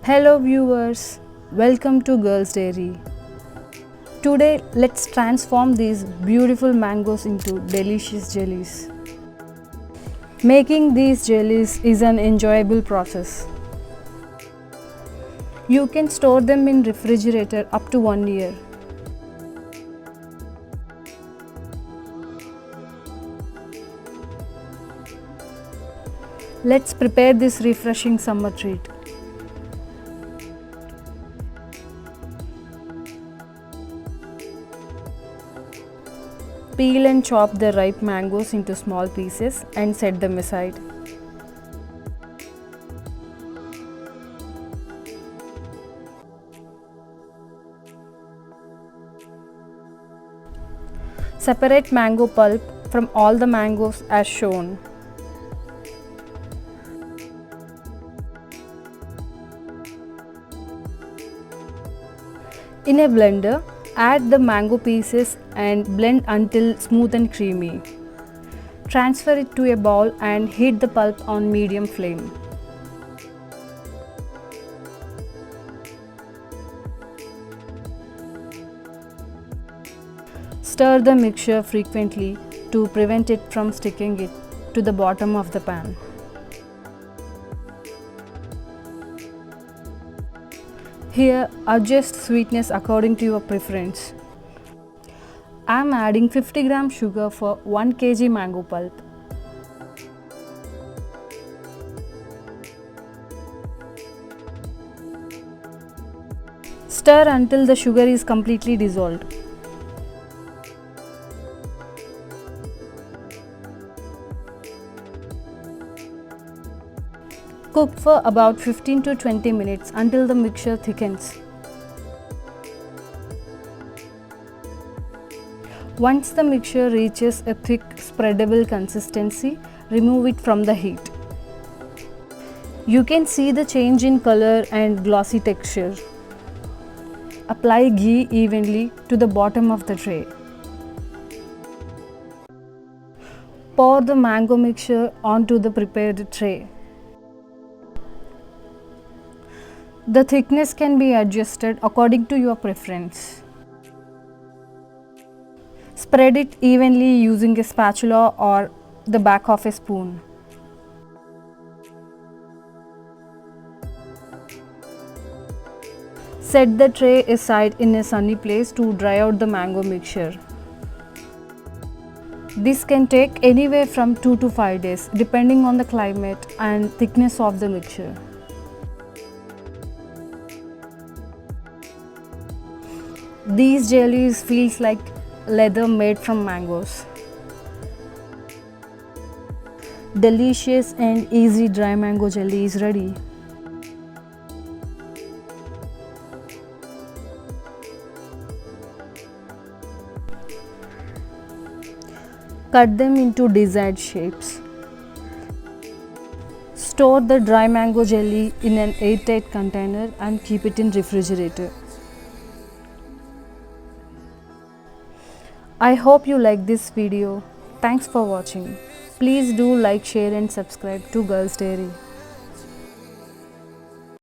Hello viewers, welcome to Girls Dairy. Today let's transform these beautiful mangoes into delicious jellies. Making these jellies is an enjoyable process. You can store them in refrigerator up to 1 year. Let's prepare this refreshing summer treat. Peel and chop the ripe mangoes into small pieces and set them aside. Separate mango pulp from all the mangoes as shown. In a blender, add the mango pieces and blend until smooth and creamy. Transfer it to a bowl and heat the pulp on medium flame. Stir the mixture frequently to prevent it from sticking it to the bottom of the pan. Here, adjust sweetness according to your preference. I am adding 50 gram sugar for 1 kg mango pulp. Stir until the sugar is completely dissolved. Cook for about 15 to 20 minutes until the mixture thickens. Once the mixture reaches a thick, spreadable consistency, remove it from the heat. You can see the change in color and glossy texture. Apply ghee evenly to the bottom of the tray. Pour the mango mixture onto the prepared tray. The thickness can be adjusted according to your preference. Spread it evenly using a spatula or the back of a spoon. Set the tray aside in a sunny place to dry out the mango mixture. This can take anywhere from 2 to 5 days depending on the climate and thickness of the mixture. These jellies feels like leather made from mangoes. Delicious and easy dry mango jelly is ready. Cut them into desired shapes. Store the dry mango jelly in an airtight container and keep it in refrigerator. I hope you like this video. Thanks for watching. Please do like, share and subscribe to Girls Dairy.